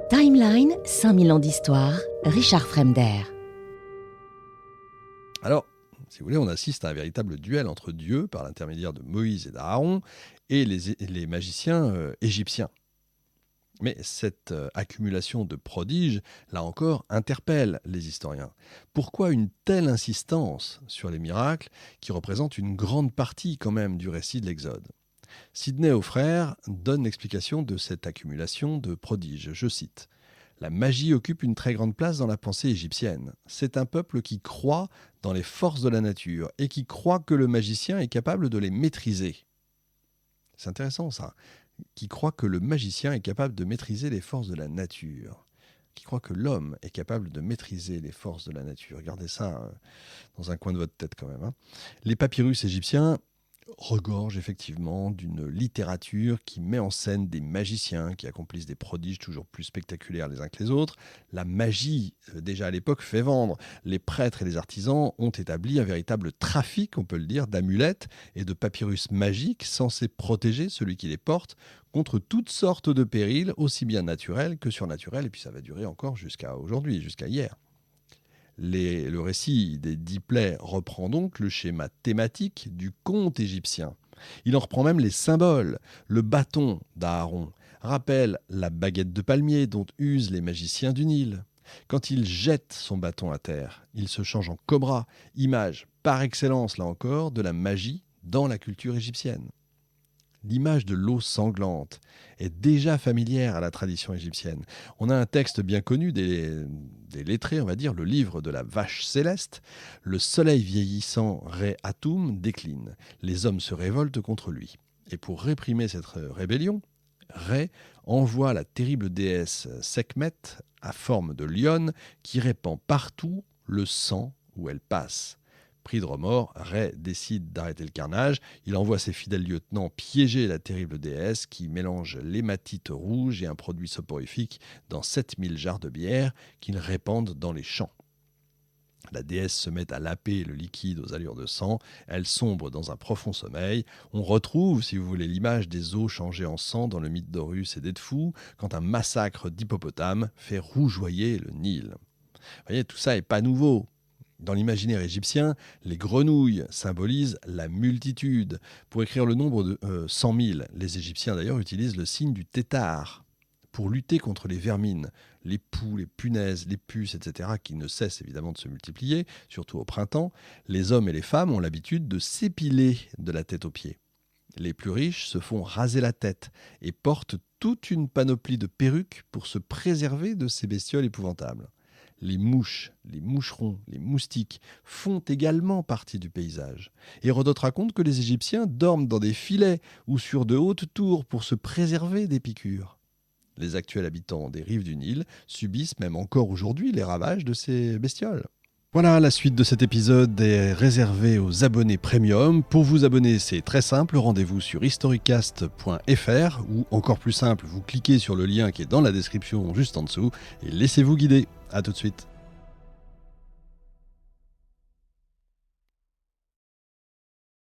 Timeline, 5000 ans d'histoire, Richard Fremder. Alors, si vous voulez, on assiste à un véritable duel entre Dieu, par l'intermédiaire de Moïse et d'Aaron, et les magiciens égyptiens. Mais cette accumulation de prodiges, là encore, interpelle les historiens. Pourquoi une telle insistance sur les miracles qui représentent une grande partie quand même du récit de l'Exode ? Sidney Aufrère donne l'explication de cette accumulation de prodiges. Je cite. La magie occupe une très grande place dans la pensée égyptienne. C'est un peuple qui croit dans les forces de la nature et qui croit que le magicien est capable de les maîtriser. C'est intéressant ça. Qui croit que le magicien est capable de maîtriser les forces de la nature. Qui croit que l'homme est capable de maîtriser les forces de la nature. Regardez ça dans un coin de votre tête quand même. Les papyrus égyptiens regorge effectivement d'une littérature qui met en scène des magiciens qui accomplissent des prodiges toujours plus spectaculaires les uns que les autres. La magie, déjà à l'époque, fait vendre. Les prêtres et les artisans ont établi un véritable trafic, on peut le dire, d'amulettes et de papyrus magiques censés protéger celui qui les porte contre toutes sortes de périls, aussi bien naturels que surnaturels, et puis ça va durer encore jusqu'à aujourd'hui, jusqu'à hier. Le récit des 10 plaies reprend donc le schéma thématique du conte égyptien. Il en reprend même les symboles. Le bâton d'Aaron rappelle la baguette de palmier dont usent les magiciens du Nil. Quand il jette son bâton à terre, il se change en cobra, image par excellence, là encore, de la magie dans la culture égyptienne. L'image de l'eau sanglante est déjà familière à la tradition égyptienne. On a un texte bien connu des lettrés, on va dire, le livre de la vache céleste. Le soleil vieillissant, Ré-Atum, décline. Les hommes se révoltent contre lui. Et pour réprimer cette rébellion, Ré envoie la terrible déesse Sekhmet à forme de lionne qui répand partout le sang où elle passe. Pris de remords, Ré décide d'arrêter le carnage. Il envoie ses fidèles lieutenants piéger la terrible déesse qui mélange l'hématite rouge et un produit soporifique dans 7000 jarres de bière qu'ils répandent dans les champs. La déesse se met à laper le liquide aux allures de sang. Elle sombre dans un profond sommeil. On retrouve, si vous voulez, l'image des eaux changées en sang dans le mythe d'Horus et d'Edfou, quand un massacre d'hippopotames fait rougeoyer le Nil. Vous voyez, tout ça n'est pas nouveau. Dans l'imaginaire égyptien, les grenouilles symbolisent la multitude. Pour écrire le nombre de 100 000, les Égyptiens d'ailleurs utilisent le signe du tétard. Pour lutter contre les vermines, les poux, les punaises, les puces, etc., qui ne cessent évidemment de se multiplier, surtout au printemps, les hommes et les femmes ont l'habitude de s'épiler de la tête aux pieds. Les plus riches se font raser la tête et portent toute une panoplie de perruques pour se préserver de ces bestioles épouvantables. Les mouches, les moucherons, les moustiques font également partie du paysage. Hérodote raconte que les Égyptiens dorment dans des filets ou sur de hautes tours pour se préserver des piqûres. Les actuels habitants des rives du Nil subissent même encore aujourd'hui les ravages de ces bestioles. Voilà, la suite de cet épisode est réservée aux abonnés premium. Pour vous abonner, c'est très simple, rendez-vous sur historicast.fr ou encore plus simple, vous cliquez sur le lien qui est dans la description juste en dessous et laissez-vous guider. À tout de suite.